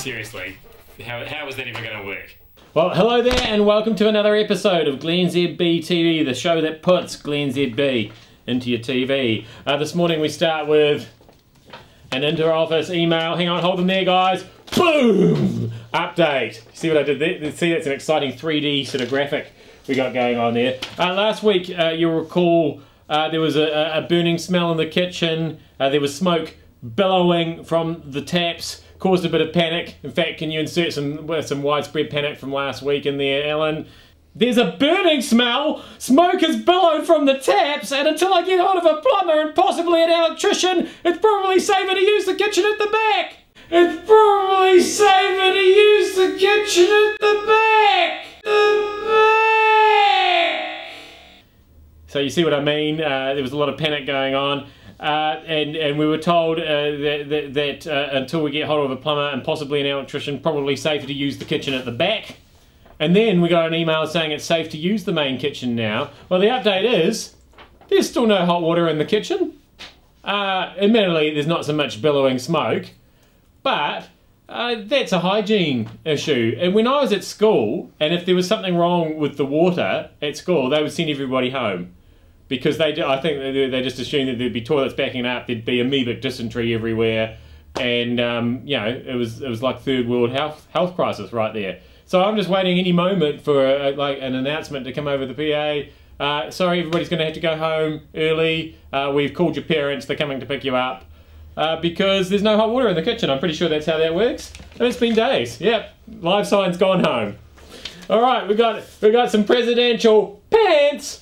seriously, how is that ever going to work? Well, hello there and welcome to another episode of glennzb TV, the show that puts glennzb into your TV. This morning we start with an inter-office email. Hang on, hold them there, guys. Boom! Update. See what I did there? See, that's an exciting 3D sort of graphic we got going on there. Last week, you'll recall, there was a burning smell in the kitchen. There was smoke billowing from the taps, caused a bit of panic. In fact, can you insert some widespread panic from last week in there, Alan? There's a burning smell, smoke has billowed from the taps, and until I get hold of a plumber and possibly an electrician, it's probably safer to use the kitchen at the back. It's probably safer to use the kitchen at the back. So you see what I mean? There was a lot of panic going on. And we were told that until we get hold of a plumber and possibly an electrician, probably safer to use the kitchen at the back. And then we got an email saying it's safe to use the main kitchen now. Well, the update is, there's still no hot water in the kitchen. Admittedly, there's not so much billowing smoke, but that's a hygiene issue. And when I was at school, and if there was something wrong with the water at school, they would send everybody home. Because I think they just assumed that there'd be toilets backing up, there'd be amoebic dysentery everywhere, and you know, it was like third world health crisis right there. So I'm just waiting any moment for like an announcement to come over the PA. Sorry, everybody's going to have to go home early. We've called your parents; they're coming to pick you up because there's no hot water in the kitchen. I'm pretty sure that's how that works. And it's been days. Yep, live sign's gone home. All right, we got some presidential pants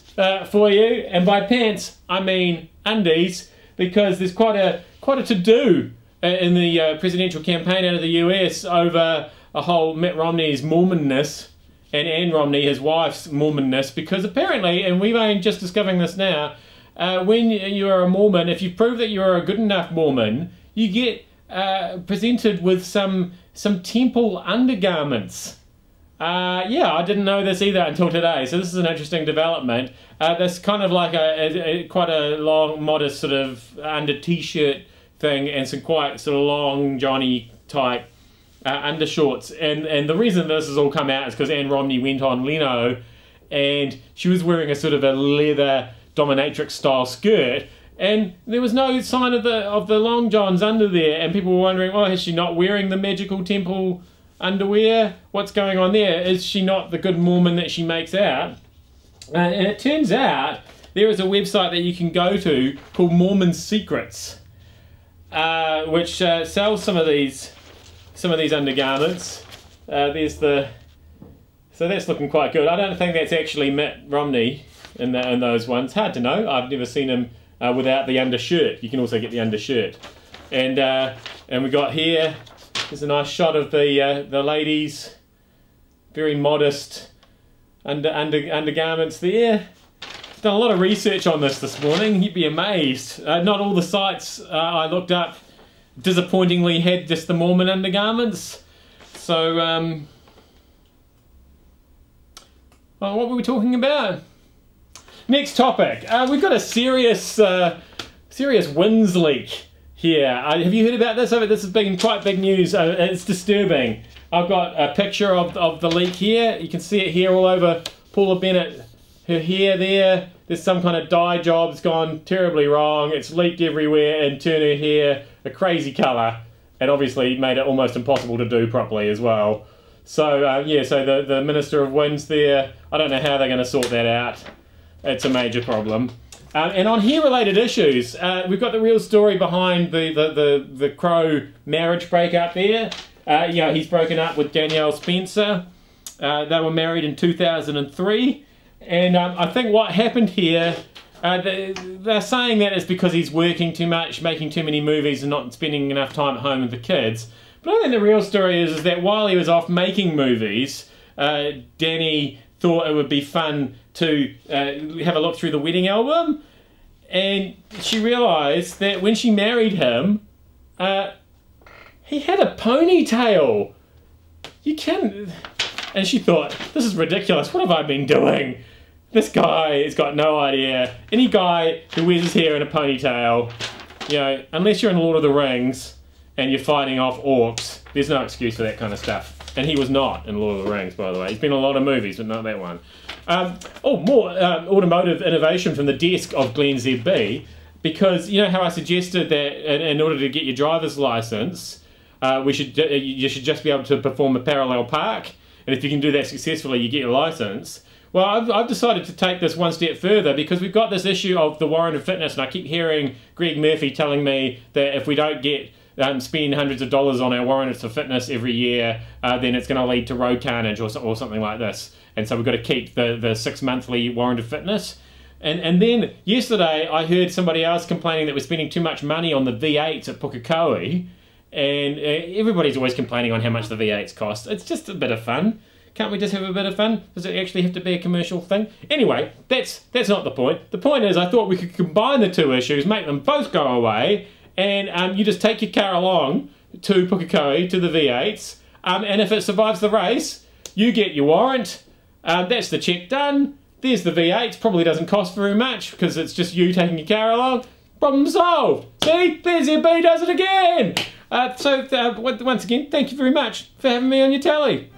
for you, and by pants I mean undies, because there's quite a to-do in the presidential campaign out of the US over a whole Mitt Romneys Mormonness and Ann Romney, his wife's Mormonness, because apparently, and we've only just discovering this now, when you're a Mormon, if you prove that you're a good enough Mormon, you get presented with some temple undergarments. Yeah, I didn't know this either until today, so this is an interesting development. That's kind of like quite a long, modest sort of under t-shirt thing, and some quite sort of long Johnny type undershorts. And the reason this has all come out is because Ann Romney went on Leno, and she was wearing a sort of a leather dominatrix style skirt, and there was no sign of the long johns under there, and people were wondering, oh, is she not wearing the magical temple underwear? What's going on there? Is she not the good Mormon that she makes out? And it turns out there is a website that you can go to called Mormon Secrets, which sells some of these undergarments. So that's looking quite good. I don't think that's actually Mitt Romney in those ones. Hard to know. I've never seen him without the undershirt. You can also get the undershirt. And we got here. There's a nice shot of the ladies, very modest undergarments there. I've done a lot of research on this morning. You'd be amazed. Not all the sites I looked up disappointingly had just the Mormon undergarments. So, well, what were we talking about? Next topic. We've got a serious winds leak here. Have you heard about this? This has been quite big news. It's disturbing. I've got a picture of the leak here. You can see it here all over Paula Bennett. Her hair there. There's some kind of dye job's gone terribly wrong. It's leaked everywhere and turned her hair a crazy colour, and obviously made it almost impossible to do properly as well. So yeah, so the Minister of Winds there, I don't know how they're going to sort that out. It's a major problem. And on hair-related issues, we've got the real story behind the Crow marriage breakup there. You know, he's broken up with Danielle Spencer. They were married in 2003. And I think what happened here, they're saying that it's because he's working too much, making too many movies and not spending enough time at home with the kids. But I think the real story is that while he was off making movies, Danny thought it would be fun to have a look through the wedding album, and she realised that when she married him, he had a ponytail. You can, and she thought, this is ridiculous, what have I been doing? This guy has got no idea. Any guy who wears his hair in a ponytail, you know, unless you're in Lord of the Rings and you're fighting off orcs. There's no excuse for that kind of stuff. And he was not in Lord of the Rings, by the way. He's been in a lot of movies, but not that one. More automotive innovation from the desk of glennzb, because you know how I suggested that in order to get your driver's license, you should just be able to perform a parallel park, and if you can do that successfully, you get your license. Well, I've decided to take this one step further, because we've got this issue of the warrant of fitness, and I keep hearing Greg Murphy telling me that if we don't get spend hundreds of dollars on our warrants of fitness every year, then it's going to lead to road carnage or something like this. And so we've got to keep the 6 monthly warrant of fitness. And then yesterday I heard somebody else complaining that we're spending too much money on the V8s at Pukekohe. And everybody's always complaining on how much the V8s cost. It's just a bit of fun. Can't we just have a bit of fun? Does it actually have to be a commercial thing? Anyway, that's not the point. The point is, I thought we could combine the two issues, make them both go away, and you just take your car along to Pukekohe, to the V8s, and if it survives the race, you get your warrant. That's the check done. There's the V8s. Probably doesn't cost very much because it's just you taking your car along. Problem solved. See? There's your B does it again. Once again, thank you very much for having me on your telly.